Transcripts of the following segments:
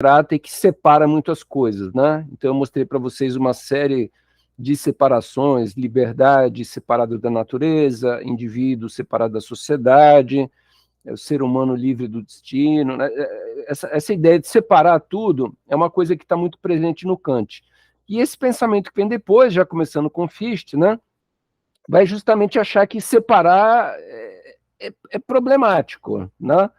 trata e que separa muitas coisas, né? Então eu mostrei para vocês uma série de separações: liberdade separado da natureza, indivíduo separado da sociedade, o ser humano livre do destino, né? Essa ideia de separar tudo é uma coisa que está muito presente no Kant. E esse pensamento que vem depois, já começando com Fichte, né, vai justamente achar que separar é problemático, né?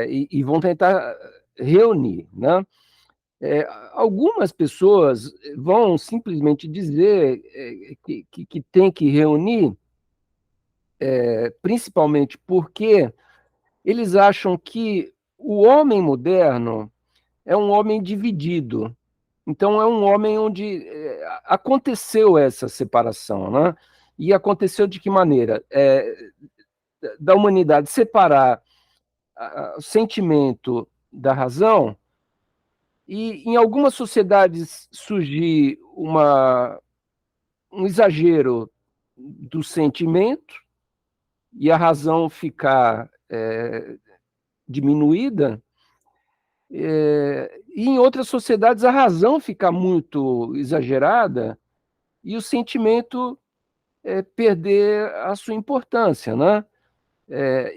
E vão tentar reunir, né? Algumas pessoas vão simplesmente dizer que tem que reunir, principalmente porque eles acham que o homem moderno é um homem dividido. Então, é um homem onde aconteceu essa separação, né? E aconteceu de que maneira? Da humanidade separar o sentimento da razão, e em algumas sociedades surgir um exagero do sentimento e a razão ficar diminuída, e em outras sociedades a razão fica muito exagerada e o sentimento perder a sua importância, né?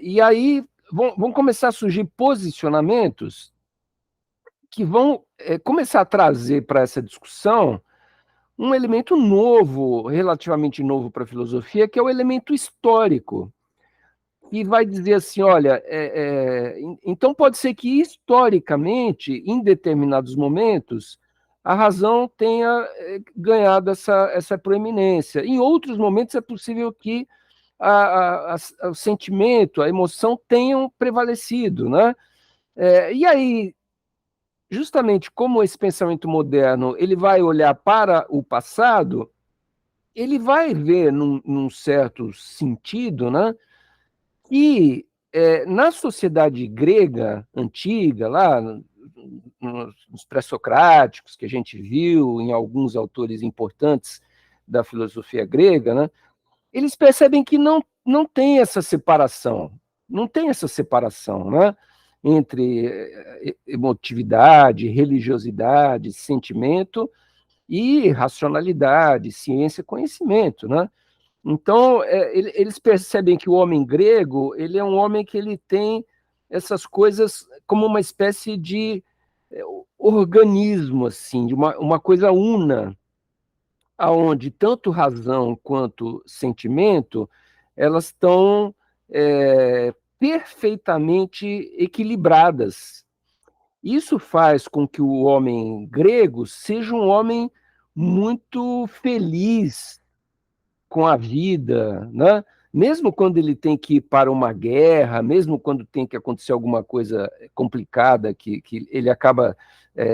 E aí vão começar a surgir posicionamentos que vão começar a trazer para essa discussão um elemento novo, relativamente novo para a filosofia, que é o elemento histórico. E vai dizer assim, olha, então pode ser que historicamente, em determinados momentos, a razão tenha ganhado essa proeminência. Em outros momentos é possível que o sentimento, a emoção tenham prevalecido, né? E aí, justamente como esse pensamento moderno ele vai olhar para o passado, ele vai ver, num certo sentido, né, que na sociedade grega antiga, lá nos pré-socráticos, que a gente viu em alguns autores importantes da filosofia grega, né, eles percebem que não tem essa separação, não tem essa separação, né, entre emotividade, religiosidade, sentimento e racionalidade, ciência, conhecimento, né? Então, eles percebem que o homem grego, ele é um homem que ele tem essas coisas como uma espécie de organismo, assim, de uma coisa una, aonde tanto razão quanto sentimento, elas estão perfeitamente equilibradas. Isso faz com que o homem grego seja um homem muito feliz com a vida, né? Mesmo quando ele tem que ir para uma guerra, mesmo quando tem que acontecer alguma coisa complicada, que ele acaba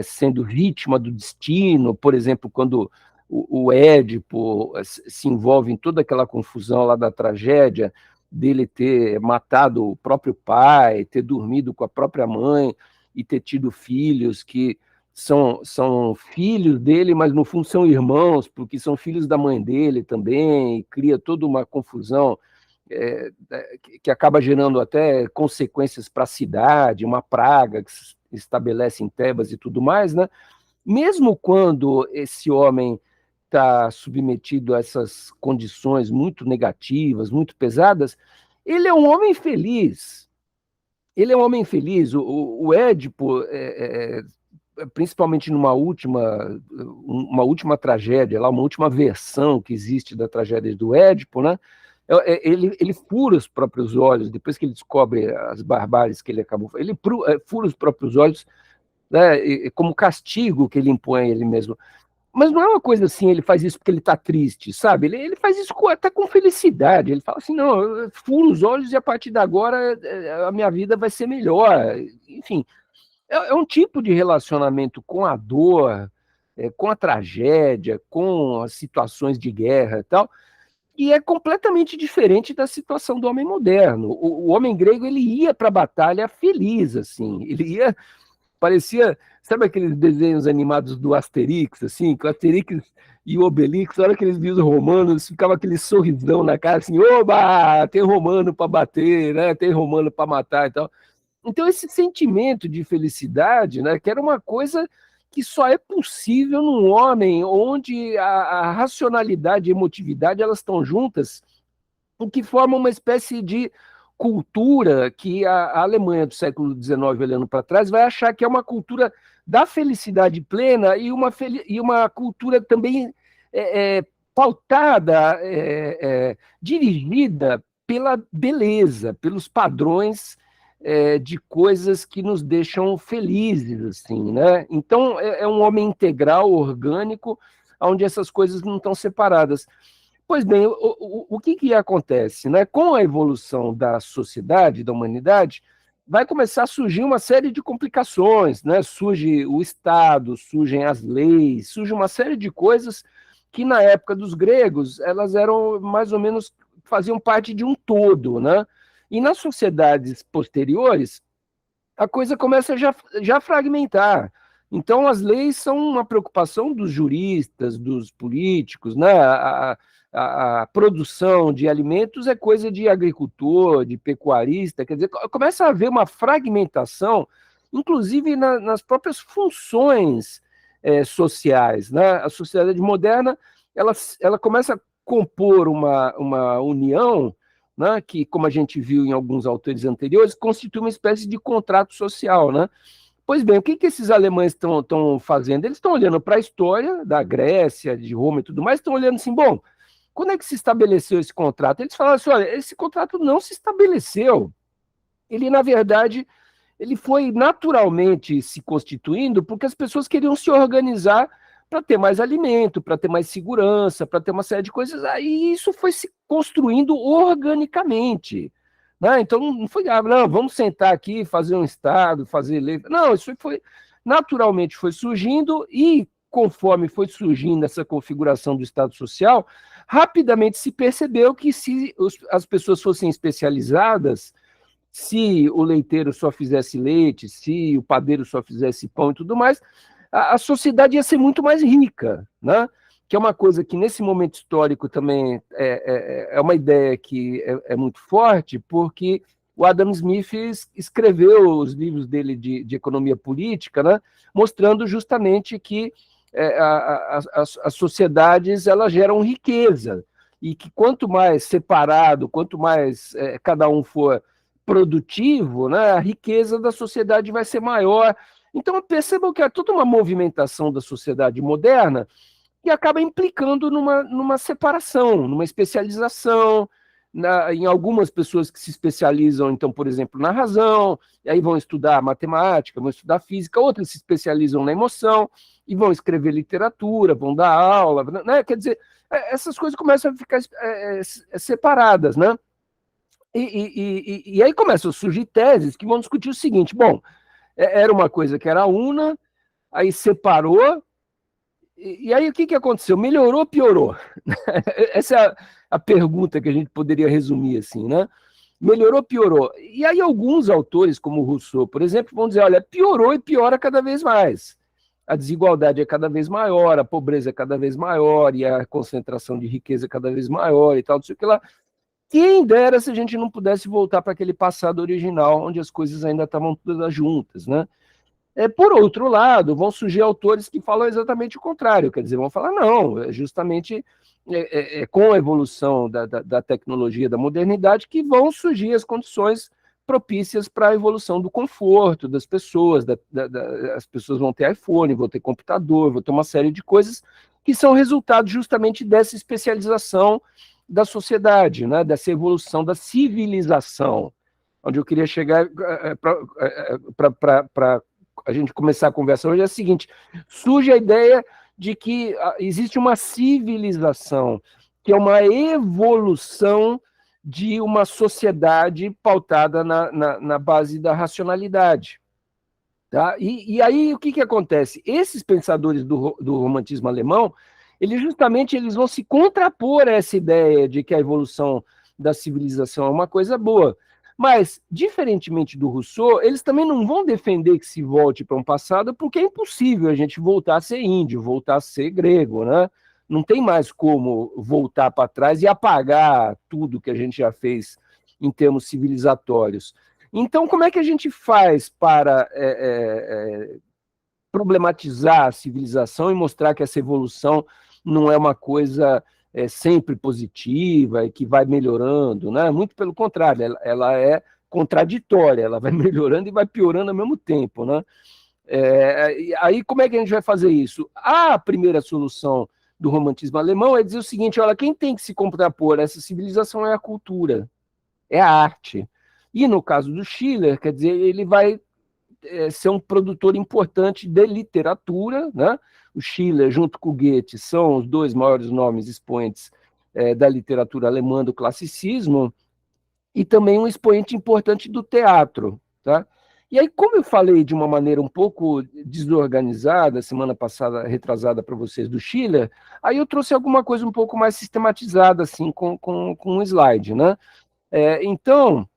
sendo vítima do destino, por exemplo, quando o Édipo se envolve em toda aquela confusão lá da tragédia, dele ter matado o próprio pai, ter dormido com a própria mãe e ter tido filhos que são filhos dele, mas no fundo são irmãos, porque são filhos da mãe dele também, e cria toda uma confusão que acaba gerando até consequências para a cidade, uma praga que se estabelece em Tebas e tudo mais, né? Mesmo quando esse homem está submetido a essas condições muito negativas, muito pesadas, ele é um homem feliz. Ele é um homem feliz. O Édipo principalmente numa última tragédia, lá, uma última versão que existe da tragédia do Édipo, né? Ele fura os próprios olhos, depois que ele descobre as barbáries que ele acabou, ele fura os próprios olhos, né, como castigo que ele impõe a ele mesmo. Mas não é uma coisa assim, ele faz isso porque ele está triste, sabe? Ele faz isso até com felicidade. Ele fala assim, não, eu furo os olhos e a partir de agora a minha vida vai ser melhor. Enfim, é um tipo de relacionamento com a dor, com a tragédia, com as situações de guerra e tal, e é completamente diferente da situação do homem moderno. O homem grego, ele ia para a batalha feliz, assim, ele ia, parecia, sabe aqueles desenhos animados do Asterix, assim, que o Asterix e o Obelix, na hora que eles viam os romanos, ficava aquele sorrisão na cara, assim, oba, tem romano para bater, né, tem romano para matar e tal. Então, esse sentimento de felicidade, né, que era uma coisa que só é possível num homem onde a racionalidade e a emotividade elas estão juntas, o que forma uma espécie de cultura que a Alemanha do século XIX, olhando para trás, vai achar que é uma cultura da felicidade plena e uma cultura também pautada, dirigida pela beleza, pelos padrões de coisas que nos deixam felizes, assim, né? Então, é um homem integral, orgânico, onde essas coisas não estão separadas. Pois bem, o que acontece? Né? Com a evolução da sociedade, da humanidade, vai começar a surgir uma série de complicações, né? Surge o Estado, surgem as leis, surge uma série de coisas que na época dos gregos elas eram mais ou menos, faziam parte de um todo, né? E nas sociedades posteriores, a coisa começa já a fragmentar. Então, as leis são uma preocupação dos juristas, dos políticos, né? A produção de alimentos é coisa de agricultor, de pecuarista, quer dizer, começa a haver uma fragmentação, inclusive nas próprias funções sociais, né? A sociedade moderna, ela começa a compor uma união, né, que, como a gente viu em alguns autores anteriores, constitui uma espécie de contrato social, né? Pois bem, o que esses alemães estão fazendo? Eles estão olhando para a história da Grécia, de Roma e tudo mais, estão olhando assim, bom, quando é que se estabeleceu esse contrato? Eles falaram assim, olha, esse contrato não se estabeleceu. Ele, na verdade, ele foi naturalmente se constituindo porque as pessoas queriam se organizar para ter mais alimento, para ter mais segurança, para ter uma série de coisas. Aí isso foi se construindo organicamente. Né? Então, não foi, não, vamos sentar aqui, fazer um Estado, fazer lei. Não, isso foi naturalmente foi surgindo e, conforme foi surgindo essa configuração do Estado Social, rapidamente se percebeu que se as pessoas fossem especializadas, se o leiteiro só fizesse leite, se o padeiro só fizesse pão e tudo mais, a sociedade ia ser muito mais rica, né? Que é uma coisa que nesse momento histórico também é uma ideia que é muito forte, porque o Adam Smith escreveu os livros dele de economia política, né? Mostrando justamente que as sociedades elas geram riqueza, e que quanto mais separado, quanto mais cada um for produtivo, né, a riqueza da sociedade vai ser maior. Então, percebam que é toda uma movimentação da sociedade moderna que acaba implicando numa separação, numa especialização, em algumas pessoas que se especializam, então, por exemplo, na razão, e aí vão estudar matemática, vão estudar física, outras se especializam na emoção, e vão escrever literatura, vão dar aula, né? Quer dizer, essas coisas começam a ficar separadas, né? E aí começam a surgir teses que vão discutir o seguinte: bom, era uma coisa que era una, aí separou, e aí o que aconteceu? Melhorou ou piorou? Essa é a pergunta que a gente poderia resumir assim, né? Melhorou ou piorou? E aí alguns autores, como Rousseau, por exemplo, vão dizer, olha, piorou e piora cada vez mais. A desigualdade é cada vez maior, a pobreza é cada vez maior, e a concentração de riqueza é cada vez maior e tal, não sei o que lá. Quem dera se a gente não pudesse voltar para aquele passado original, onde as coisas ainda estavam todas juntas, né? Por outro lado, vão surgir autores que falam exatamente o contrário, quer dizer, vão falar, não, justamente com a evolução da tecnologia, da modernidade, que vão surgir as condições propícias para a evolução do conforto das pessoas, as pessoas vão ter iPhone, vão ter computador, vão ter uma série de coisas que são resultado justamente dessa especialização da sociedade, né, dessa evolução da civilização, onde eu queria chegar para a gente começar a conversa hoje é a seguinte: surge a ideia de que existe uma civilização, que é uma evolução de uma sociedade pautada na base da racionalidade. Tá? E aí o que acontece? Esses pensadores do romantismo alemão, eles vão se contrapor a essa ideia de que a evolução da civilização é uma coisa boa. Mas, diferentemente do Rousseau, eles também não vão defender que se volte para um passado, porque é impossível a gente voltar a ser índio, voltar a ser grego, né? Não tem mais como voltar para trás e apagar tudo que a gente já fez em termos civilizatórios. Então, como é que a gente faz para problematizar a civilização e mostrar que essa evolução não é uma coisa sempre positiva e que vai melhorando, né? Muito pelo contrário, ela é contraditória, ela vai melhorando e vai piorando ao mesmo tempo, né? Aí como é que a gente vai fazer isso? A primeira solução do romantismo alemão é dizer o seguinte: olha, quem tem que se contrapor a essa civilização é a cultura, é a arte. E no caso do Schiller, quer dizer, ele vai ser um produtor importante de literatura, né? O Schiller, junto com o Goethe, são os dois maiores nomes expoentes da literatura alemã do classicismo, e também um expoente importante do teatro, tá? E aí, como eu falei de uma maneira um pouco desorganizada, semana passada, retrasada para vocês, do Schiller, aí eu trouxe alguma coisa um pouco mais sistematizada, assim, com um slide, né? Então,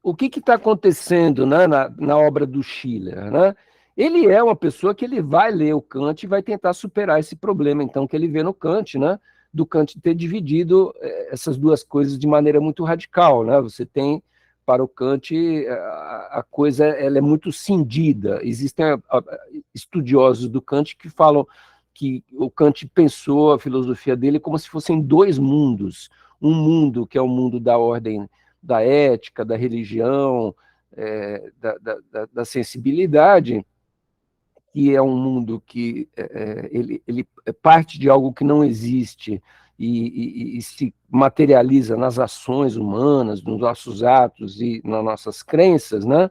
o que está acontecendo, né, na obra do Schiller, né? Ele é uma pessoa que ele vai ler o Kant e vai tentar superar esse problema, então, que ele vê no Kant, né? Do Kant ter dividido essas duas coisas de maneira muito radical, né? Você tem, para o Kant, a coisa ela é muito cindida. Existem estudiosos do Kant que falam que o Kant pensou a filosofia dele como se fossem dois mundos. Um mundo que é o mundo da ordem da ética, da religião, da sensibilidade, que é um mundo que ele parte de algo que não existe e se materializa nas ações humanas, nos nossos atos e nas nossas crenças, né?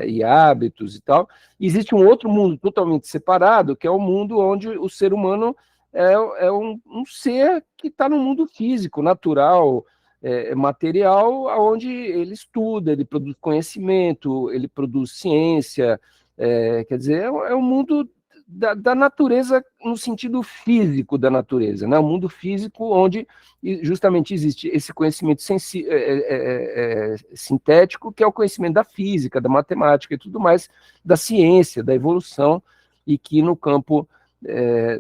E hábitos e tal. Existe um outro mundo totalmente separado, que é o mundo onde o ser humano é um ser que está no mundo físico, natural, material, onde ele estuda, ele produz conhecimento, ele produz ciência, quer dizer, um mundo da natureza no sentido físico da natureza, né? Um mundo físico onde justamente existe esse conhecimento sintético, que é o conhecimento da física, da matemática e tudo mais, da ciência, da evolução, e que no campo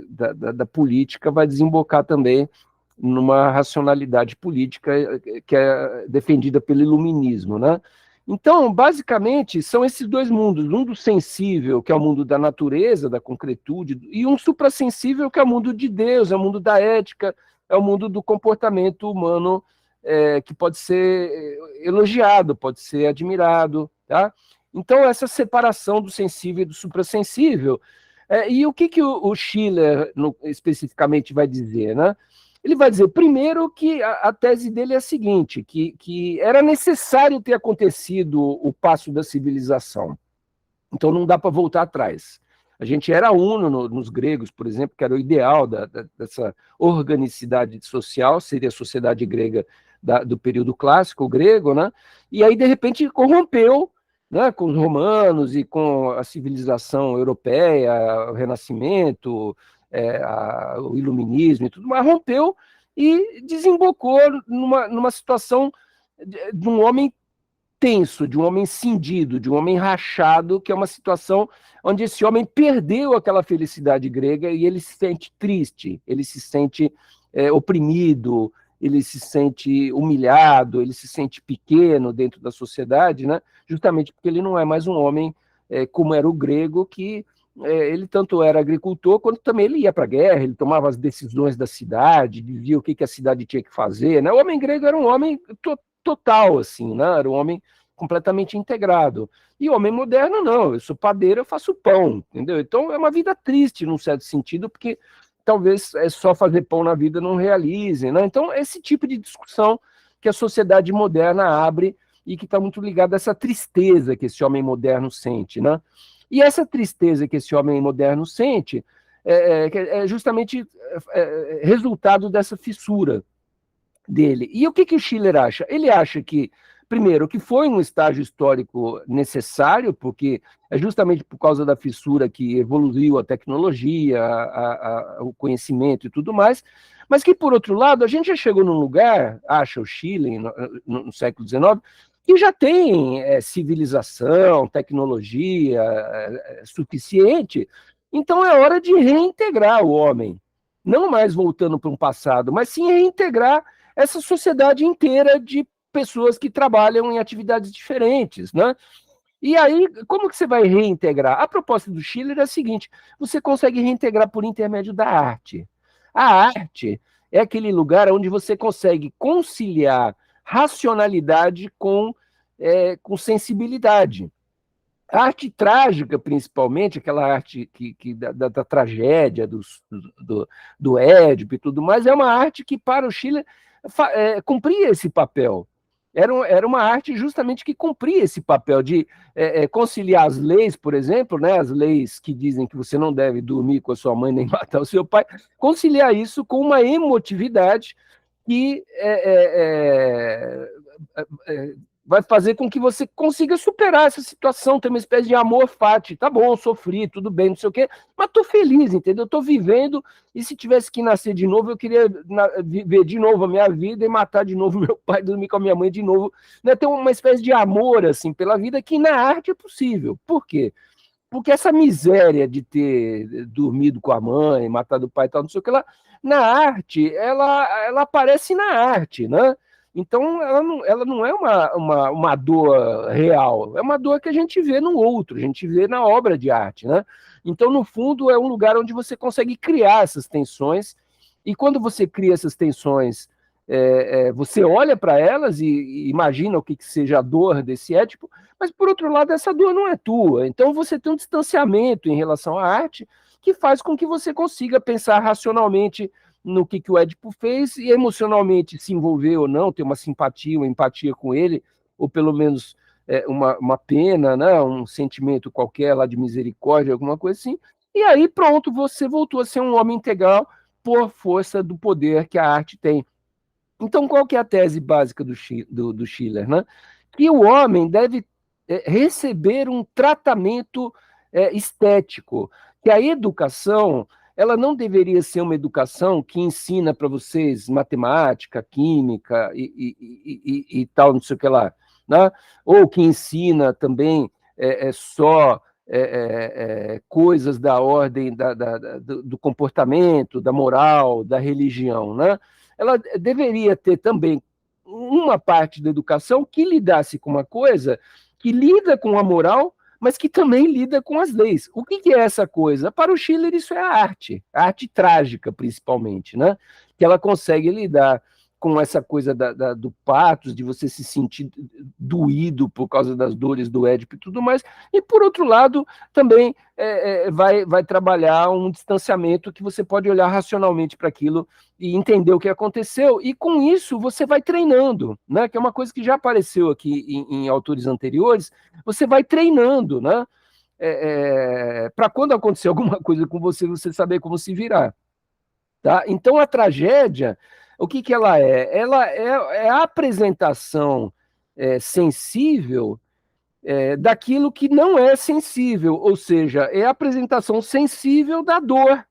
da política vai desembocar também numa racionalidade política que é defendida pelo iluminismo, né? Então, basicamente, são esses dois mundos, um do sensível, que é o mundo da natureza, da concretude, e um suprassensível, que é o mundo de Deus, é o mundo da ética, é o mundo do comportamento humano, que pode ser elogiado, pode ser admirado, tá? Então, essa separação do sensível e do suprassensível. E o que o Schiller especificamente vai dizer, né? Ele vai dizer, primeiro, que a tese dele é a seguinte, que era necessário ter acontecido o passo da civilização. Então não dá para voltar atrás. A gente era uno nos gregos, por exemplo, que era o ideal dessa organicidade social, seria a sociedade grega do período clássico grego, né? E aí, de repente, corrompeu, né, com os romanos e com a civilização europeia, o Renascimento, o Iluminismo e tudo mais, rompeu e desembocou numa situação de um homem tenso, de um homem cindido, de um homem rachado, que é uma situação onde esse homem perdeu aquela felicidade grega e ele se sente triste, ele se sente oprimido, ele se sente humilhado, ele se sente pequeno dentro da sociedade, né? Justamente porque ele não é mais um homem como era o grego, que ele tanto era agricultor, quanto também ele ia para a guerra, ele tomava as decisões da cidade, dizia o que a cidade tinha que fazer, né? O homem grego era um homem total, assim, né? Era um homem completamente integrado. E o homem moderno, não, eu sou padeiro, eu faço pão, entendeu? Então é uma vida triste, num certo sentido, porque talvez só fazer pão na vida não realize, né? Então, esse tipo de discussão que a sociedade moderna abre e que está muito ligada a essa tristeza que esse homem moderno sente, né? E essa tristeza que esse homem moderno sente é justamente resultado dessa fissura dele. E o que o Schiller acha? Ele acha que, primeiro, que foi um estágio histórico necessário, porque é justamente por causa da fissura que evoluiu a tecnologia, o conhecimento e tudo mais, mas que, por outro lado, a gente já chegou num lugar, acha o Schiller, no século XIX, que já tem civilização, tecnologia suficiente, então é hora de reintegrar o homem, não mais voltando para um passado, mas sim reintegrar essa sociedade inteira de pessoas que trabalham em atividades diferentes, né? E aí, como que você vai reintegrar? A proposta do Schiller é a seguinte: você consegue reintegrar por intermédio da arte. A arte é aquele lugar onde você consegue conciliar racionalidade com sensibilidade. A arte trágica, principalmente, aquela arte da tragédia, do Édipo e tudo mais, é uma arte que, para o Schiller, cumpria esse papel. Era uma arte justamente que cumpria esse papel de conciliar as leis, por exemplo, né, as leis que dizem que você não deve dormir com a sua mãe nem matar o seu pai, conciliar isso com uma emotividade que vai fazer com que você consiga superar essa situação, ter uma espécie de amor fati. Tá bom, sofri, tudo bem, não sei o quê, mas tô feliz, entendeu? Tô vivendo, e se tivesse que nascer de novo, eu queria viver de novo a minha vida e matar de novo meu pai, dormir com a minha mãe de novo. Né? Ter uma espécie de amor, assim, pela vida, que na arte é possível. Por quê? Porque essa miséria de ter dormido com a mãe, matado o pai e tal, não sei o que lá, na arte, ela aparece na arte, né? Então, ela não é uma dor real, é uma dor que a gente vê no outro, a gente vê na obra de arte, né? Então, no fundo, é um lugar onde você consegue criar essas tensões, e quando você cria essas tensões, você olha para elas e imagina o que seja a dor desse Édipo, mas, por outro lado, essa dor não é tua. Então, você tem um distanciamento em relação à arte que faz com que você consiga pensar racionalmente no que o Édipo fez e emocionalmente se envolver ou não, ter uma simpatia, uma empatia com ele, ou pelo menos uma pena, né, um sentimento qualquer lá de misericórdia, alguma coisa assim. E aí, pronto, você voltou a ser um homem integral por força do poder que a arte tem. Então, qual que é a tese básica do Schiller? Né? Que o homem deve receber um tratamento estético, que a educação ela não deveria ser uma educação que ensina para vocês matemática, química e tal, não sei o que lá, né? Ou que ensina também só coisas da ordem do comportamento, da moral, da religião, né? Ela deveria ter também uma parte da educação que lidasse com uma coisa que lida com a moral, mas que também lida com as leis. O que é essa coisa? Para o Schiller, isso é a arte trágica, principalmente, né? Que ela consegue lidar com essa coisa do patos, de você se sentir doído por causa das dores do Édipo e tudo mais, e, por outro lado, também vai trabalhar um distanciamento que você pode olhar racionalmente para aquilo e entender o que aconteceu, e com isso você vai treinando, né? Que é uma coisa que já apareceu aqui em autores anteriores, você vai treinando, né? Para quando acontecer alguma coisa com você, você saber como se virar. Tá? Então, a tragédia, o que ela é? Ela é a apresentação sensível daquilo que não é sensível, ou seja, é a apresentação sensível da dor,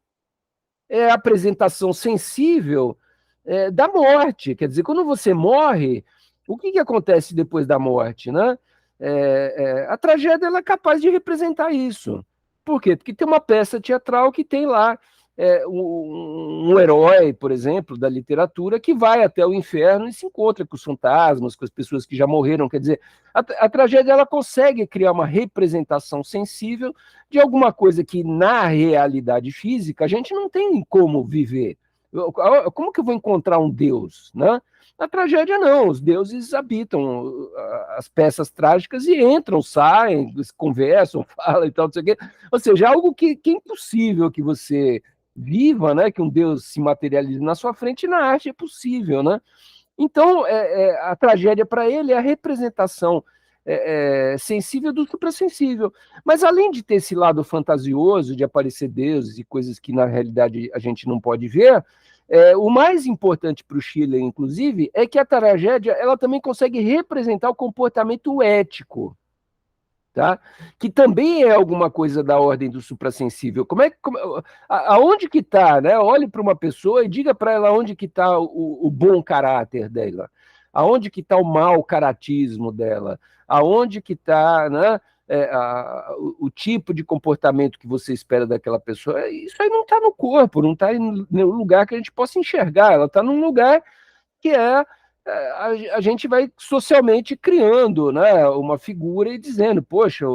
é a apresentação sensível da morte. Quer dizer, quando você morre, o que acontece depois da morte? Né? A tragédia ela é capaz de representar isso. Por quê? Porque tem uma peça teatral que tem lá um herói, por exemplo, da literatura, que vai até o inferno e se encontra com os fantasmas, com as pessoas que já morreram. Quer dizer, a tragédia ela consegue criar uma representação sensível de alguma coisa que, na realidade física, a gente não tem como viver. Como que eu vou encontrar um Deus? Né? Na tragédia, não. Os deuses habitam as peças trágicas e entram, saem, conversam, falam e tal, não sei o quê. Ou seja, algo que é impossível que você viva, né? Que um Deus se materialize na sua frente, e na arte é possível, né? Então, a tragédia para ele é a representação sensível do suprassensível. Mas, além de ter esse lado fantasioso de aparecer deuses e coisas que, na realidade, a gente não pode ver, o mais importante para o Schiller, inclusive, é que a tragédia ela também consegue representar o comportamento ético. Tá? Que também é alguma coisa da ordem do suprassensível. Aonde que está, né? Olhe para uma pessoa e diga para ela onde que está o bom caráter dela, aonde que está o mau caratismo dela, aonde que está, né, o tipo de comportamento que você espera daquela pessoa. Isso aí não está no corpo, não está em nenhum lugar que a gente possa enxergar, ela está num lugar que a gente vai socialmente criando, né, uma figura e dizendo, poxa,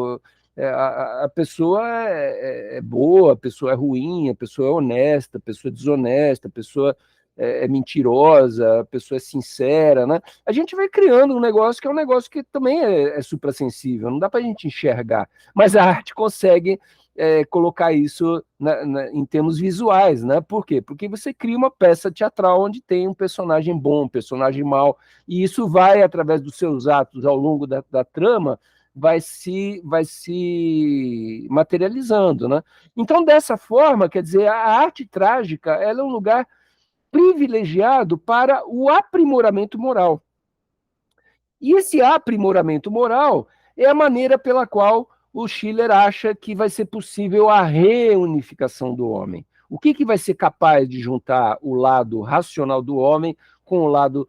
a pessoa é boa, a pessoa é ruim, a pessoa é honesta, a pessoa é desonesta, a pessoa é mentirosa, a pessoa é sincera, né? A gente vai criando um negócio que é um negócio que também é suprassensível, não dá para a gente enxergar, mas a arte consegue colocar isso em termos visuais, né? Por quê? Porque você cria uma peça teatral onde tem um personagem bom, um personagem mau, e isso vai, através dos seus atos ao longo da trama, vai se materializando, né? Então, dessa forma, quer dizer, a arte trágica ela é um lugar privilegiado para o aprimoramento moral. E esse aprimoramento moral é a maneira pela qual o Schiller acha que vai ser possível a reunificação do homem. O que vai ser capaz de juntar o lado racional do homem com o lado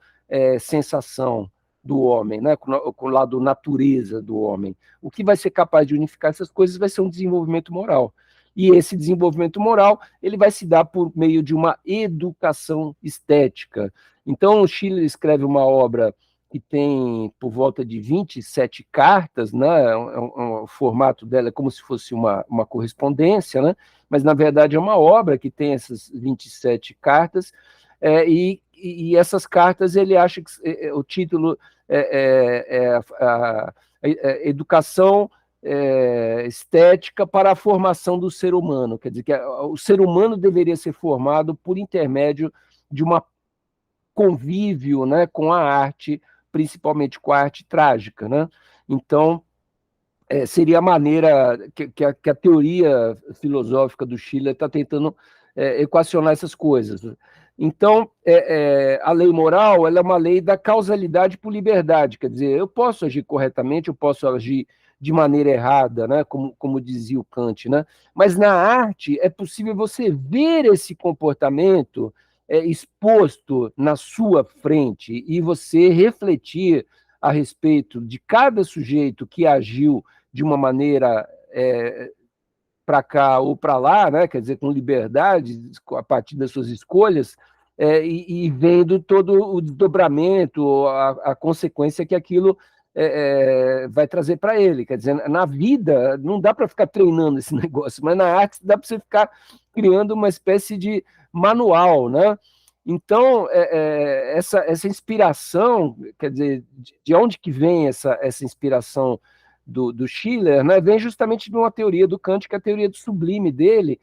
sensação do homem, né? Com o lado natureza do homem? O que vai ser capaz de unificar essas coisas vai ser um desenvolvimento moral. E esse desenvolvimento moral ele vai se dar por meio de uma educação estética. Então, o Schiller escreve uma obra que tem por volta de 27 cartas, né? O formato dela é como se fosse uma correspondência, né? Mas na verdade é uma obra que tem essas 27 cartas, e essas cartas ele acha que o título a Educação estética para a formação do ser humano, quer dizer que o ser humano deveria ser formado por intermédio de uma convívio, né, com a arte, principalmente com a arte trágica, né? Então, seria a maneira que a teoria filosófica do Schiller está tentando equacionar essas coisas. Então, a lei moral ela é uma lei da causalidade por liberdade, quer dizer, eu posso agir corretamente, eu posso agir de maneira errada, né, como dizia o Kant, né? Mas na arte é possível você ver esse comportamento exposto na sua frente e você refletir a respeito de cada sujeito que agiu de uma maneira para cá ou para lá, né? Quer dizer, com liberdade, a partir das suas escolhas, e vendo todo o desdobramento, a consequência que aquilo vai trazer para ele. Quer dizer, na vida não dá para ficar treinando esse negócio, mas na arte dá para você ficar criando uma espécie de manual, né? Então, essa inspiração, quer dizer, de onde que vem essa inspiração do Schiller, né, vem justamente de uma teoria do Kant, que é a teoria do sublime dele,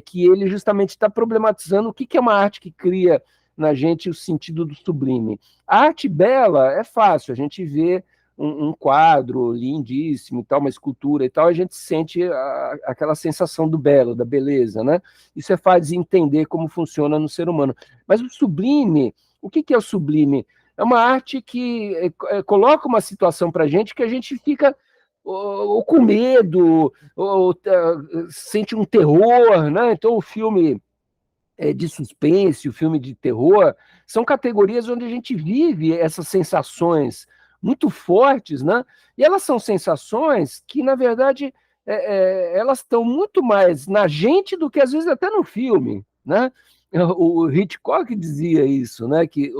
que ele justamente está problematizando o que é uma arte que cria na gente o sentido do sublime. A arte bela é fácil, a gente vê um quadro lindíssimo, e tal, uma escultura e tal, a gente sente aquela sensação do belo, da beleza, né? Isso é fácil de entender como funciona no ser humano. Mas o sublime, o que é o sublime? É uma arte que coloca uma situação para a gente que a gente fica ou com medo, ou sente um terror, né? Então o filme de suspense, o filme de terror, são categorias onde a gente vive essas sensações muito fortes, né? E elas são sensações que, na verdade, elas estão muito mais na gente do que às vezes até no filme, né? O Hitchcock dizia isso, né? Que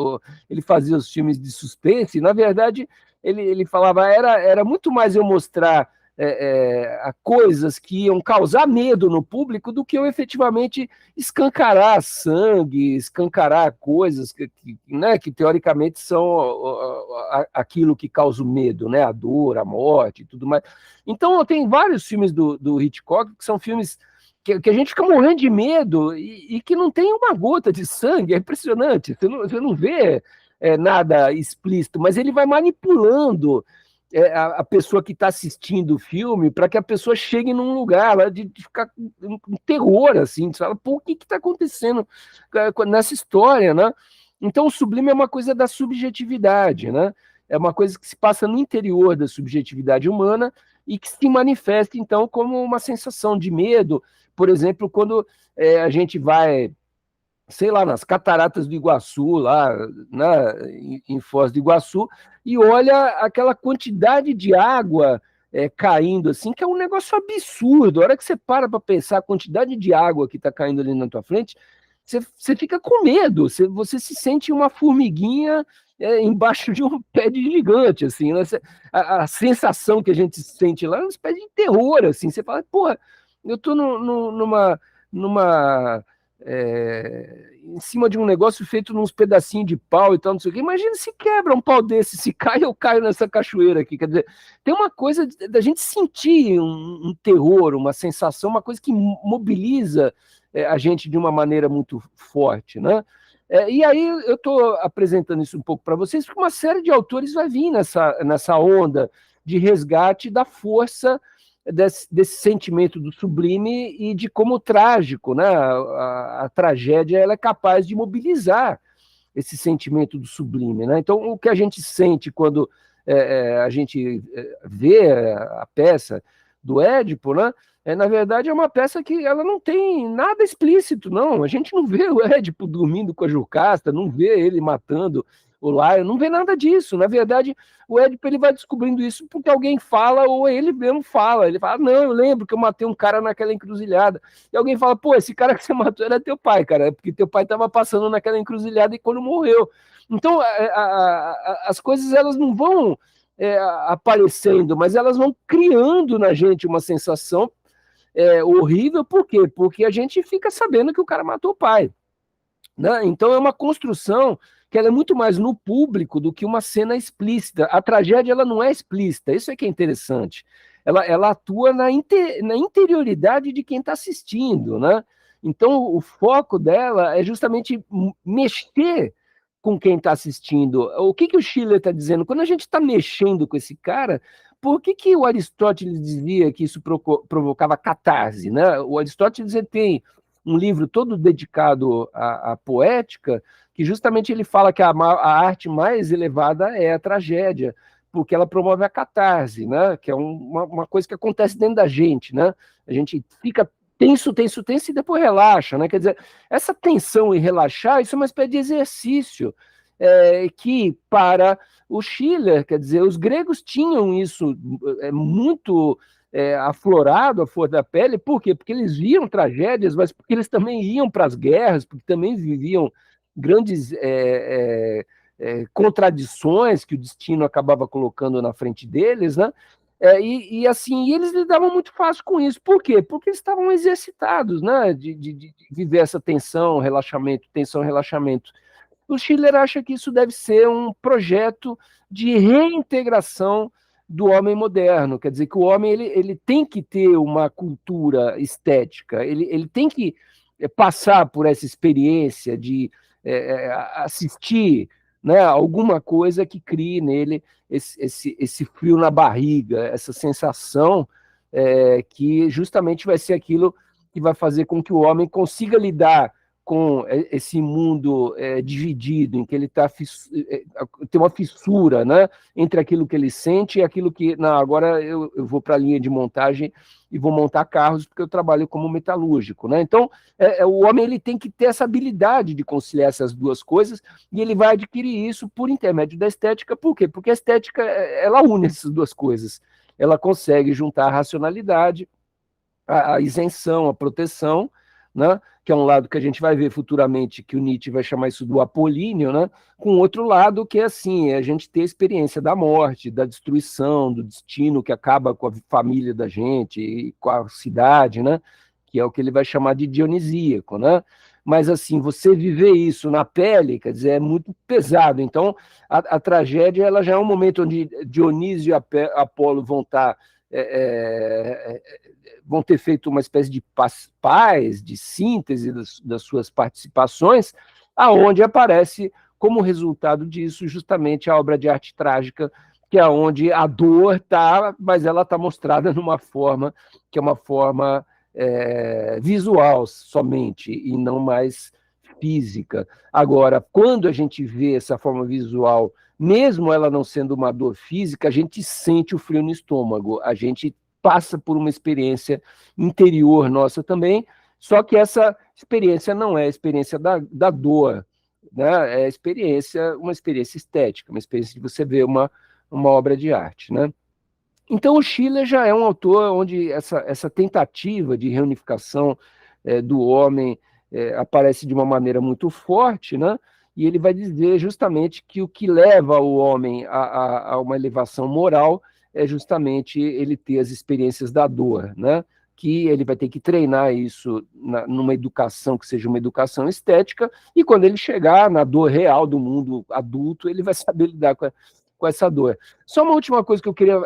ele fazia os filmes de suspense, e, na verdade, ele falava era muito mais eu mostrar coisas que iam causar medo no público do que eu efetivamente escancarar sangue, escancarar coisas né, que teoricamente são aquilo que causa o medo, né, a dor, a morte e tudo mais. Então, tem vários filmes do Hitchcock que são filmes que a gente fica morrendo de medo e que não tem uma gota de sangue, é impressionante, você não vê nada explícito, mas ele vai manipulando a pessoa que está assistindo o filme para que a pessoa chegue num lugar lá de ficar com terror, assim, de falar, pô, o que está acontecendo nessa história, né? Então o sublime é uma coisa da subjetividade, né? É uma coisa que se passa no interior da subjetividade humana e que se manifesta, então, como uma sensação de medo, por exemplo, quando a gente vai, sei lá, nas cataratas do Iguaçu, lá, né, em Foz do Iguaçu, e olha aquela quantidade de água caindo, assim, que é um negócio absurdo. A hora que você para pensar a quantidade de água que está caindo ali na tua frente, você fica com medo, você se sente uma formiguinha embaixo de um pé de gigante, assim, né? A sensação que a gente sente lá é uma espécie de terror, assim, você fala, porra, eu tô numa em cima de um negócio feito nos pedacinhos de pau e tal, não sei o quê. Imagina se quebra um pau desse, se cai, eu caio nessa cachoeira aqui. Quer dizer, tem uma coisa da gente sentir um terror, uma sensação, uma coisa que mobiliza a gente de uma maneira muito forte, né? E aí eu estou apresentando isso um pouco para vocês, porque uma série de autores vai vir nessa onda de resgate da força desse sentimento do sublime e de como o trágico, né? A tragédia ela é capaz de mobilizar esse sentimento do sublime, né? Então, o que a gente sente quando a gente vê a peça do Édipo, né? Na verdade, é uma peça que ela não tem nada explícito, não. A gente não vê o Édipo dormindo com a Jocasta, não vê ele matando o Laio, não vê nada disso. Na verdade, o Édipo ele vai descobrindo isso porque alguém fala ou ele mesmo fala. Ele fala, não, eu lembro que eu matei um cara naquela encruzilhada. E alguém fala, pô, esse cara que você matou era teu pai, cara, porque teu pai estava passando naquela encruzilhada e quando morreu. Então, as coisas elas não vão aparecendo, mas elas vão criando na gente uma sensação horrível. Por quê? Porque a gente fica sabendo que o cara matou o pai, né? Então é uma construção que ela é muito mais no público do que uma cena explícita. A tragédia ela não é explícita, isso é que é interessante. Ela atua na interioridade de quem está assistindo, né? Então o foco dela é justamente mexer com quem está assistindo. O que o Schiller está dizendo? Quando a gente está mexendo com esse cara, por que o Aristóteles dizia que isso provocava catarse, né? O Aristóteles tem um livro todo dedicado à poética, que justamente ele fala que a arte mais elevada é a tragédia, porque ela promove a catarse, né? Que é uma coisa que acontece dentro da gente, né? A gente fica tenso, tenso, tenso e depois relaxa, né? Quer dizer, essa tensão e relaxar, isso é uma espécie de exercício que para o Schiller, quer dizer, os gregos tinham isso muito aflorado, a flor da pele. Por quê? Porque eles viam tragédias, mas porque eles também iam para as guerras, porque também viviam grandes contradições que o destino acabava colocando na frente deles, né? Assim, eles lidavam muito fácil com isso. Por quê? Porque eles estavam exercitados, né? De viver essa tensão, relaxamento, tensão, relaxamento. O Schiller acha que isso deve ser um projeto de reintegração do homem moderno, quer dizer, que o homem ele tem que ter uma cultura estética, ele tem que passar por essa experiência de assistir, né, alguma coisa que crie nele esse frio na barriga, essa sensação que justamente vai ser aquilo que vai fazer com que o homem consiga lidar com esse mundo dividido, em que ele tem uma fissura, né, entre aquilo que ele sente e aquilo que... Não, agora eu vou para a linha de montagem e vou montar carros porque eu trabalho como metalúrgico, né? Então, o homem ele tem que ter essa habilidade de conciliar essas duas coisas e ele vai adquirir isso por intermédio da estética. Por quê? Porque a estética, ela une essas duas coisas. Ela consegue juntar a racionalidade, a isenção, a proteção, né? Que é um lado que a gente vai ver futuramente, que o Nietzsche vai chamar isso do apolíneo, né? Com outro lado que é assim, a gente ter a experiência da morte, da destruição, do destino que acaba com a família da gente e com a cidade, né? Que é o que ele vai chamar de dionisíaco, né? Mas assim, você viver isso na pele, quer dizer, é muito pesado. Então, a tragédia ela já é um momento onde Dionísio e Apolo vão estar vão ter feito uma espécie de paz, de síntese das suas participações, aonde aparece como resultado disso justamente a obra de arte trágica, que é onde a dor está, mas ela está mostrada numa forma que é uma forma visual somente, e não mais física. Agora, quando a gente vê essa forma visual, mesmo ela não sendo uma dor física, a gente sente o frio no estômago, a gente passa por uma experiência interior nossa também, só que essa experiência não é a experiência da dor, né? É uma experiência estética, uma experiência de você ver uma obra de arte, né? Então o Schiller já é um autor onde essa tentativa de reunificação do homem aparece de uma maneira muito forte, né? E ele vai dizer justamente que o que leva o homem a uma elevação moral é justamente ele ter as experiências da dor, né? Que ele vai ter que treinar isso numa educação que seja uma educação estética, e quando ele chegar na dor real do mundo adulto, ele vai saber lidar com essa dor. Só uma última coisa que eu queria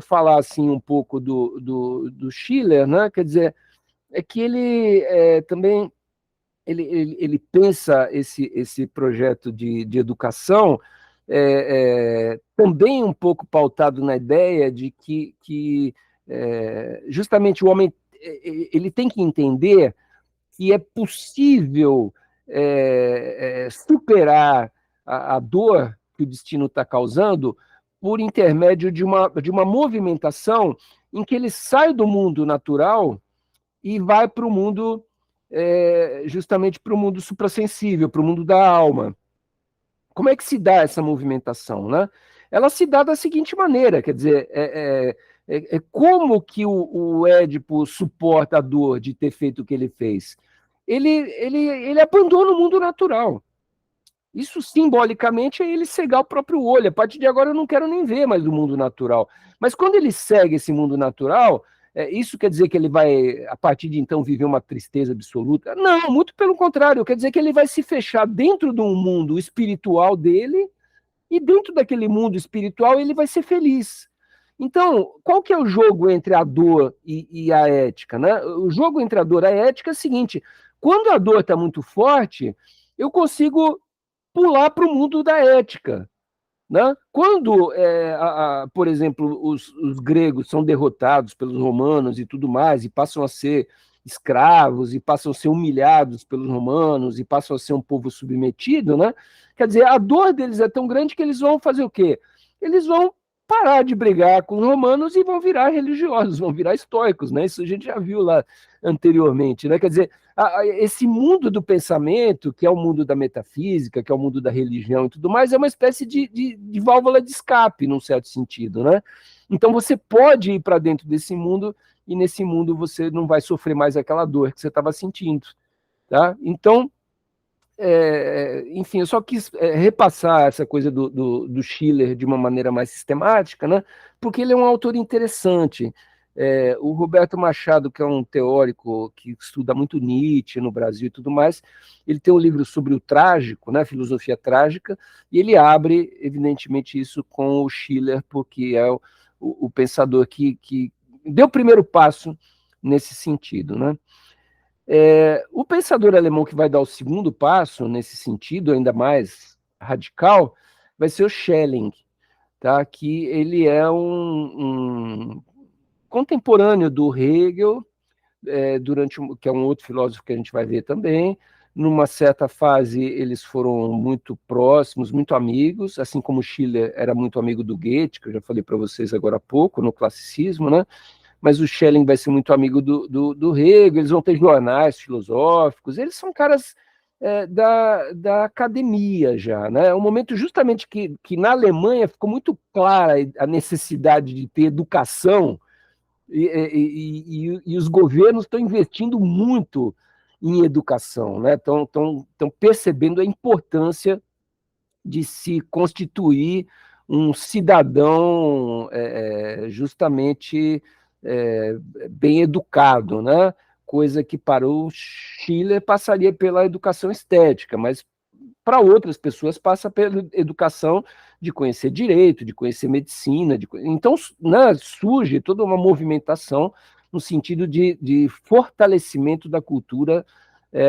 falar assim um pouco do Schiller, né? Quer dizer, é que ele também ele pensa esse projeto de educação também um pouco pautado na ideia de que justamente o homem ele tem que entender que é possível superar a dor que o destino está causando por intermédio de uma movimentação em que ele sai do mundo natural e vai para o mundo, justamente para o mundo suprassensível, para o mundo da alma. Como é que se dá essa movimentação, né? Ela se dá da seguinte maneira, quer dizer, como que o Édipo suporta a dor de ter feito o que ele fez? Ele abandona o mundo natural. Isso, simbolicamente, é ele cegar o próprio olho. A partir de agora eu não quero nem ver mais o mundo natural. Mas quando ele segue esse mundo natural, isso quer dizer que ele vai, a partir de então, viver uma tristeza absoluta? Não, muito pelo contrário. Quer dizer que ele vai se fechar dentro de um mundo espiritual dele, e dentro daquele mundo espiritual ele vai ser feliz. Então, qual que é o jogo entre a dor e a ética, né? O jogo entre a dor e a ética é o seguinte: quando a dor está muito forte, eu consigo pular para o mundo da ética, né? Quando, por exemplo, os gregos são derrotados pelos romanos e tudo mais, e passam a ser escravos, e passam a ser humilhados pelos romanos, e passam a ser um povo submetido, né? Quer dizer, a dor deles é tão grande que eles vão fazer o quê? Eles vão parar de brigar com os romanos e vão virar religiosos, vão virar estoicos, né? Isso a gente já viu lá anteriormente, né? Quer dizer, esse mundo do pensamento, que é o mundo da metafísica, que é o mundo da religião e tudo mais, é uma espécie de válvula de escape, num certo sentido, né? Então você pode ir para dentro desse mundo, e nesse mundo você não vai sofrer mais aquela dor que você estava sentindo, tá? Então, enfim, eu só quis repassar essa coisa do Schiller de uma maneira mais sistemática, né? Porque ele é um autor interessante. O Roberto Machado, que é um teórico que estuda muito Nietzsche no Brasil e tudo mais, ele tem um livro sobre o trágico, né, filosofia trágica, e ele abre, evidentemente, isso com o Schiller, porque é o pensador que deu o primeiro passo nesse sentido, né? O pensador alemão que vai dar o segundo passo nesse sentido, ainda mais radical, vai ser o Schelling, tá? Que ele é um contemporâneo do Hegel, que é um outro filósofo que a gente vai ver também. Numa certa fase, eles foram muito próximos, muito amigos, assim como Schiller era muito amigo do Goethe, que eu já falei para vocês agora há pouco, no classicismo, né? Mas o Schelling vai ser muito amigo do Hegel, eles vão ter jornais filosóficos, eles são caras da academia já, né? É um momento justamente que na Alemanha ficou muito clara a necessidade de ter educação, e os governos estão investindo muito em educação, né? Estão percebendo a importância de se constituir um cidadão justamente bem educado, né? Coisa que para o Schiller passaria pela educação estética, mas para outras pessoas passa pela educação de conhecer direito, de conhecer medicina. Então, né, surge toda uma movimentação no sentido de fortalecimento da cultura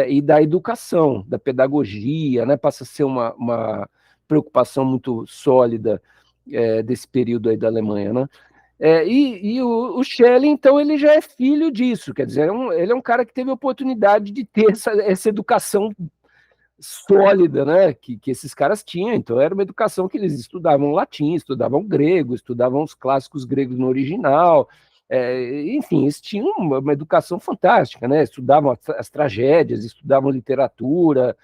e da educação, da pedagogia, né, passa a ser uma preocupação muito sólida desse período aí da Alemanha, né? E o Schelling, então, ele já é filho disso, quer dizer, ele é um cara que teve a oportunidade de ter essa educação sólida, né, que esses caras tinham. Então era uma educação que eles estudavam latim, estudavam grego, estudavam os clássicos gregos no original, enfim, eles tinham uma educação fantástica, né, estudavam as tragédias, estudavam literatura,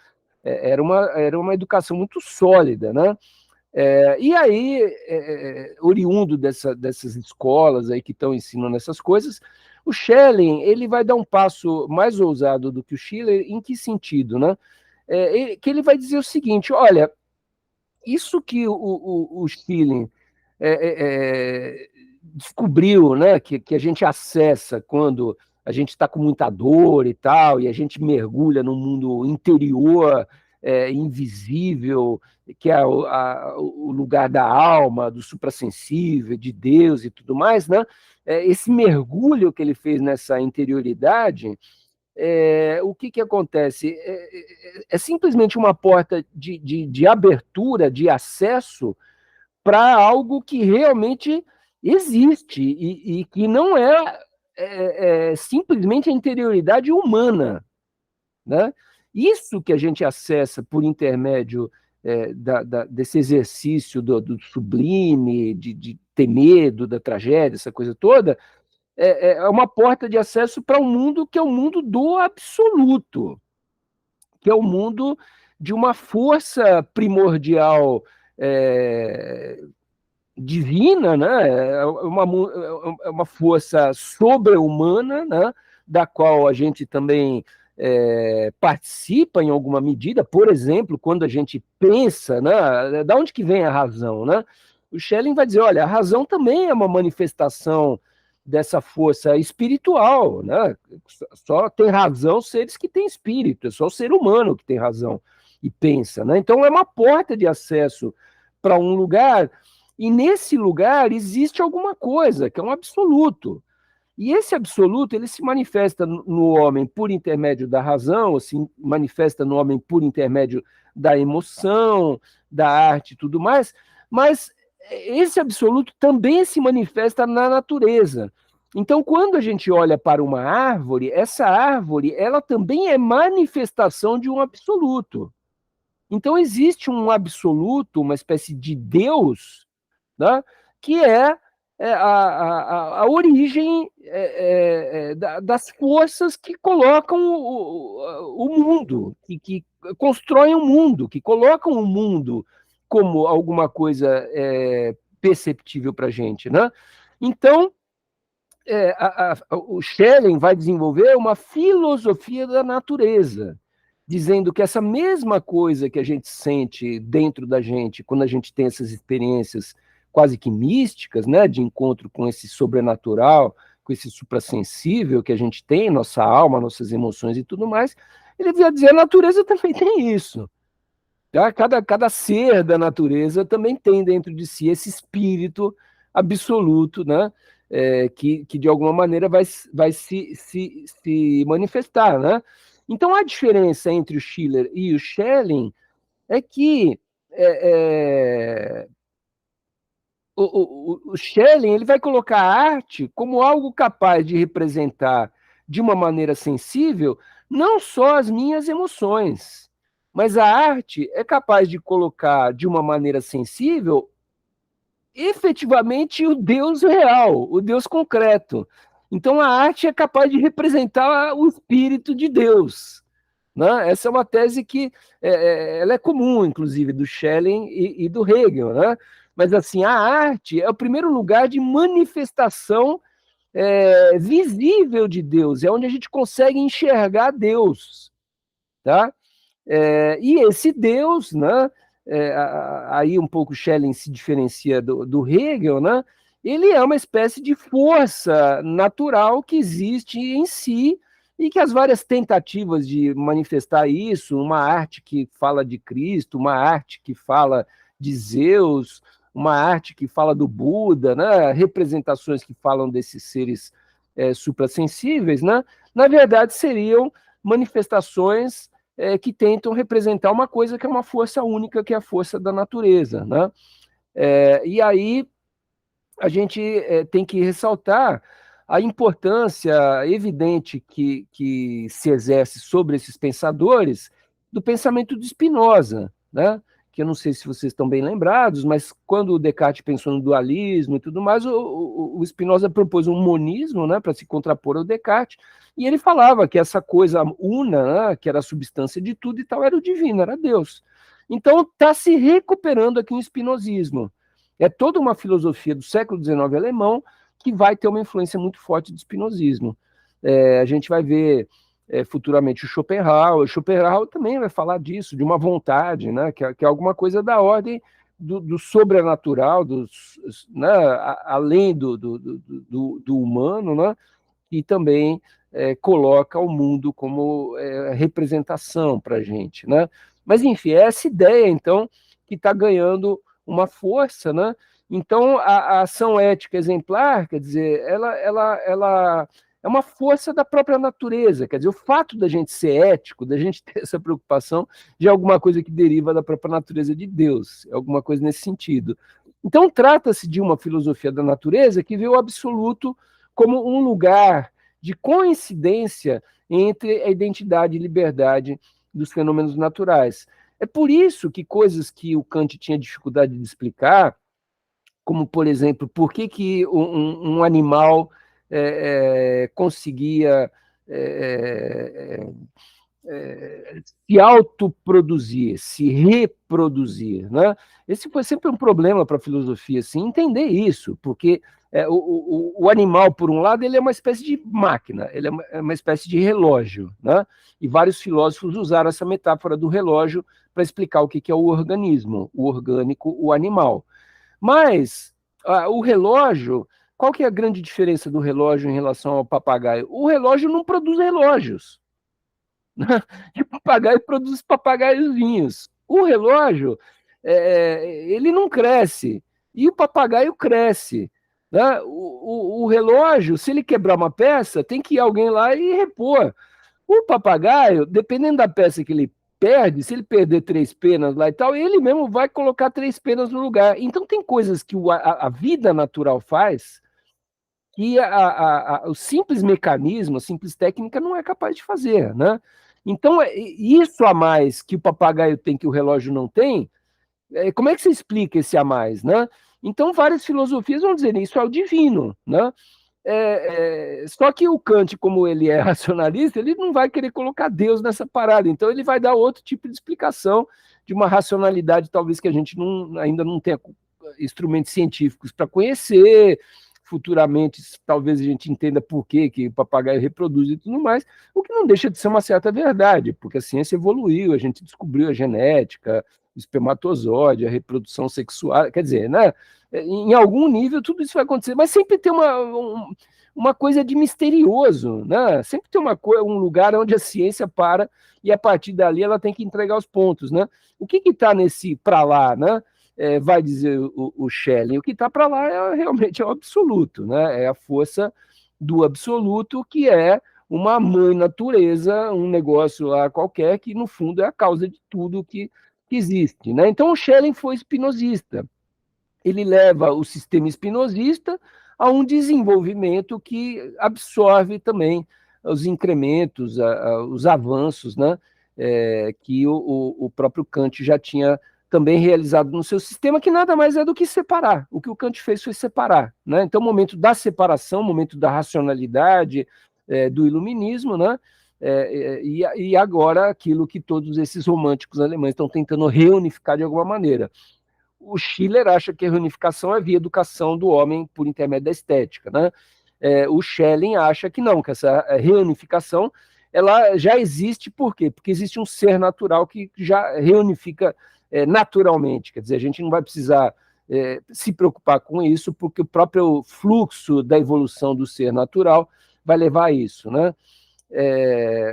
era uma educação muito sólida, né. E aí, oriundo dessas escolas aí que estão ensinando essas coisas, o Schelling ele vai dar um passo mais ousado do que o Schiller, em que sentido? Né? Que ele vai dizer o seguinte, olha, isso que o Schilling descobriu, né, que a gente acessa quando a gente está com muita dor e tal, e a gente mergulha no mundo interior, invisível, que é o lugar da alma, do suprassensível, de Deus e tudo mais, né? Esse mergulho que ele fez nessa interioridade, o que acontece? Simplesmente uma porta de abertura, de acesso para algo que realmente existe e que não simplesmente a interioridade humana, né? Isso que a gente acessa por intermédio desse exercício do sublime, de ter medo da tragédia, essa coisa toda, é uma porta de acesso para um mundo que é o mundo do absoluto, que é o mundo de uma força primordial divina, né? É uma força sobre-humana, né? Da qual a gente também participa em alguma medida. Por exemplo, quando a gente pensa, né? Da onde que vem a razão, né? O Schelling vai dizer, olha, a razão também é uma manifestação dessa força espiritual, né? Só tem razão seres que têm espírito, é só o ser humano que tem razão e pensa, né? Então é uma porta de acesso para um lugar, e nesse lugar existe alguma coisa, que é um absoluto. E esse absoluto, ele se manifesta no homem por intermédio da razão, se manifesta no homem por intermédio da emoção, da arte e tudo mais, mas esse absoluto também se manifesta na natureza. Então, quando a gente olha para uma árvore, essa árvore, ela também é manifestação de um absoluto. Então, existe um absoluto, uma espécie de Deus, né, que a origem das forças que colocam o mundo, que constroem o mundo, que colocam o mundo como alguma coisa perceptível para a gente. Né? Então, o Schelling vai desenvolver uma filosofia da natureza, dizendo que essa mesma coisa que a gente sente dentro da gente, quando a gente tem essas experiências quase que místicas, né, de encontro com esse sobrenatural, com esse suprassensível que a gente tem, nossa alma, nossas emoções e tudo mais, ele vai dizer, a natureza também tem isso. Tá? Cada ser da natureza também tem dentro de si esse espírito absoluto, né? Que de alguma maneira vai se manifestar. Né? Então, a diferença entre o Schiller e o Schelling é que o Schelling ele vai colocar a arte como algo capaz de representar de uma maneira sensível não só as minhas emoções, mas a arte é capaz de colocar de uma maneira sensível efetivamente o Deus real, o Deus concreto. Então a arte é capaz de representar o Espírito de Deus. Né? Essa é uma tese que ela é comum, inclusive, do Schelling e do Hegel. Né? Mas assim, a arte é o primeiro lugar de manifestação visível de Deus, é onde a gente consegue enxergar Deus. Tá? E esse Deus, né, aí um pouco Schelling se diferencia do Hegel, né, ele é uma espécie de força natural que existe em si e que as várias tentativas de manifestar isso, uma arte que fala de Cristo, uma arte que fala de Zeus, uma arte que fala do Buda, né, representações que falam desses seres suprassensíveis, né, na verdade seriam manifestações que tentam representar uma coisa que é uma força única, que é a força da natureza. Né? E aí a gente tem que ressaltar a importância evidente que se exerce sobre esses pensadores do pensamento de Spinoza, né? Que eu não sei se vocês estão bem lembrados, mas quando o Descartes pensou no dualismo e tudo mais, o Spinoza propôs um monismo, né, para se contrapor ao Descartes, e ele falava que essa coisa una, né, que era a substância de tudo e tal, era o divino, era Deus. Então, está se recuperando aqui o espinosismo. É toda uma filosofia do século XIX alemão que vai ter uma influência muito forte do espinosismo. A gente vai ver futuramente o Schopenhauer. O Schopenhauer também vai falar disso, de uma vontade, né, que é alguma coisa da ordem do sobrenatural, né, além do humano, né, e também coloca o mundo como representação para a gente, né? Mas, enfim, é essa ideia, então, que está ganhando uma força, né? Então, a ação ética exemplar, quer dizer, ela é uma força da própria natureza, quer dizer, o fato da gente ser ético, da gente ter essa preocupação, de alguma coisa que deriva da própria natureza de Deus, é alguma coisa nesse sentido. Então, trata-se de uma filosofia da natureza que vê o absoluto como um lugar de coincidência entre a identidade e liberdade dos fenômenos naturais. É por isso que coisas que o Kant tinha dificuldade de explicar, como, por exemplo, por que um animal conseguia se autoproduzir, se reproduzir, né? Esse foi sempre um problema para a filosofia, assim, entender isso, porque o animal, por um lado, ele é uma espécie de máquina, ele é uma espécie de relógio, né? E vários filósofos usaram essa metáfora do relógio para explicar o que é o organismo, o orgânico, o animal. Mas o relógio, qual que é a grande diferença do relógio em relação ao papagaio? O relógio não produz relógios. E o papagaio produz papagaiozinhos. O relógio, ele não cresce, e o papagaio cresce. Né? O relógio, se ele quebrar uma peça, tem que ir alguém lá e repor. O papagaio, dependendo da peça que ele perde, se ele perder 3 penas lá e tal, ele mesmo vai colocar 3 penas no lugar. Então, tem coisas que a vida natural faz que o simples mecanismo, a simples técnica não é capaz de fazer, né? Então, isso a mais que o papagaio tem que o relógio não tem, como é que você explica esse a mais, né? Então, várias filosofias vão dizer isso é o divino, né? Só que o Kant, como ele é racionalista, ele não vai querer colocar Deus nessa parada, então ele vai dar outro tipo de explicação de uma racionalidade talvez que a gente ainda não tenha instrumentos científicos para conhecer, futuramente talvez a gente entenda por que o papagaio reproduz e tudo mais, o que não deixa de ser uma certa verdade, porque a ciência evoluiu, a gente descobriu a genética, o espermatozoide, a reprodução sexual, quer dizer, né? Em algum nível tudo isso vai acontecer, mas sempre tem uma coisa de misterioso, né? Sempre tem um lugar onde a ciência para e a partir dali ela tem que entregar os pontos, né? O que está nesse para lá, né? Vai dizer o Schelling, o que está para lá realmente é o absoluto, né? É a força do absoluto que é uma mãe natureza, um negócio lá qualquer que no fundo é a causa de tudo que existe, né? Então o Schelling foi espinosista. Ele leva o sistema espinosista a um desenvolvimento que absorve também os incrementos, os avanços, né, que o próprio Kant já tinha também realizado no seu sistema, que nada mais é do que separar. O que o Kant fez foi separar. Né? Então, o momento da separação, o momento da racionalidade, do iluminismo, né? E agora aquilo que todos esses românticos alemães estão tentando reunificar de alguma maneira. O Schiller acha que a reunificação é via educação do homem por intermédio da estética, né? O Schelling acha que não, que essa reunificação ela já existe, por quê? Porque existe um ser natural que já reunifica naturalmente, quer dizer, a gente não vai precisar se preocupar com isso, porque o próprio fluxo da evolução do ser natural vai levar a isso, né?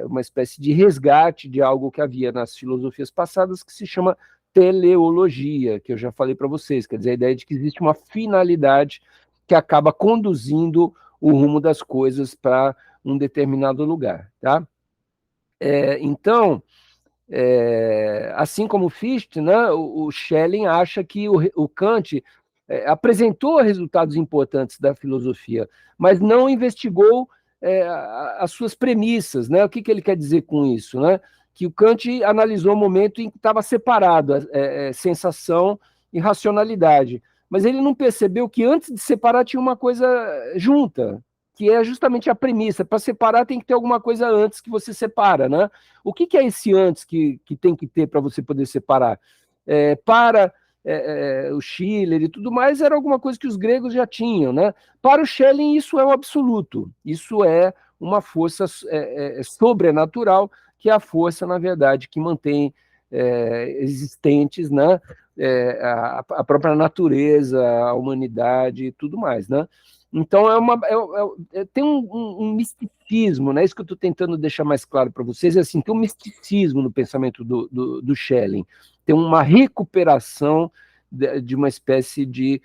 Uma espécie de resgate de algo que havia nas filosofias passadas que se chama teleologia, que eu já falei para vocês, quer dizer, a ideia de que existe uma finalidade que acaba conduzindo o rumo das coisas para um determinado lugar, tá? Então, assim como Fichte, né, o Schelling acha que o Kant apresentou resultados importantes da filosofia, mas não investigou as suas premissas, né? O que ele quer dizer com isso, né? Que o Kant analisou o momento em que estava separado sensação e racionalidade, mas ele não percebeu que antes de separar tinha uma coisa junta, que é justamente a premissa. Para separar tem que ter alguma coisa antes que você separa, né? O que é esse antes que tem que ter para você poder separar? para o Schiller e tudo mais, era alguma coisa que os gregos já tinham, né? Para o Schelling, isso é o absoluto, isso é uma força sobrenatural, que é a força, na verdade, que mantém existentes, né? A própria natureza, a humanidade e tudo mais, né? Então, tem um misticismo, né? Isso que eu estou tentando deixar mais claro para vocês, é assim, tem um misticismo no pensamento do Schelling, tem uma recuperação de uma espécie de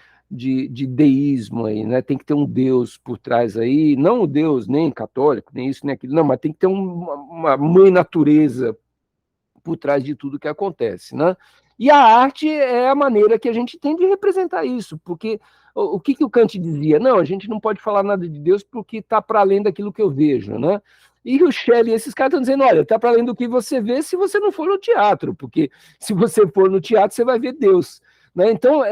deísmo aí, né? Tem que ter um Deus por trás aí, não o Deus nem católico, nem isso, nem aquilo, não, mas tem que ter uma mãe natureza por trás de tudo que acontece, né? E a arte é a maneira que a gente tem de representar isso, porque o que o Kant dizia? Não, a gente não pode falar nada de Deus porque está para além daquilo que eu vejo, né? E o Shelley, esses caras estão dizendo, olha, está para além do que você vê se você não for no teatro, porque se você for no teatro, você vai ver Deus, né? Então,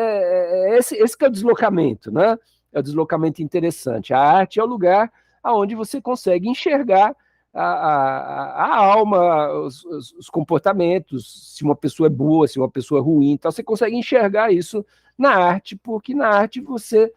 esse que é o deslocamento, né? É o deslocamento interessante. A arte é o lugar onde você consegue enxergar a alma, os comportamentos, se uma pessoa é boa, se uma pessoa é ruim, então você consegue enxergar isso na arte, porque na arte você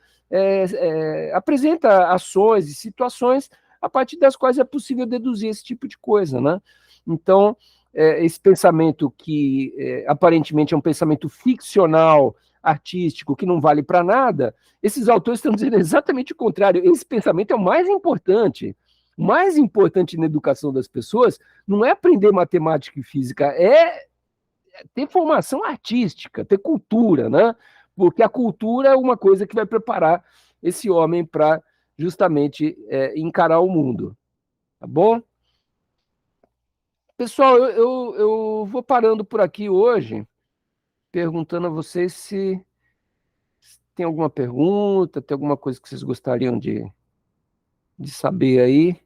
apresenta ações e situações a partir das quais é possível deduzir esse tipo de coisa, né? Então, esse pensamento que aparentemente é um pensamento ficcional, artístico, que não vale para nada, esses autores estão dizendo exatamente o contrário. Esse pensamento é o mais importante. O mais importante na educação das pessoas não é aprender matemática e física, é ter formação artística, ter cultura, né? Porque a cultura é uma coisa que vai preparar esse homem para justamente encarar o mundo, tá bom? Pessoal, eu vou parando por aqui hoje, perguntando a vocês se tem alguma pergunta, tem alguma coisa que vocês gostariam de saber aí.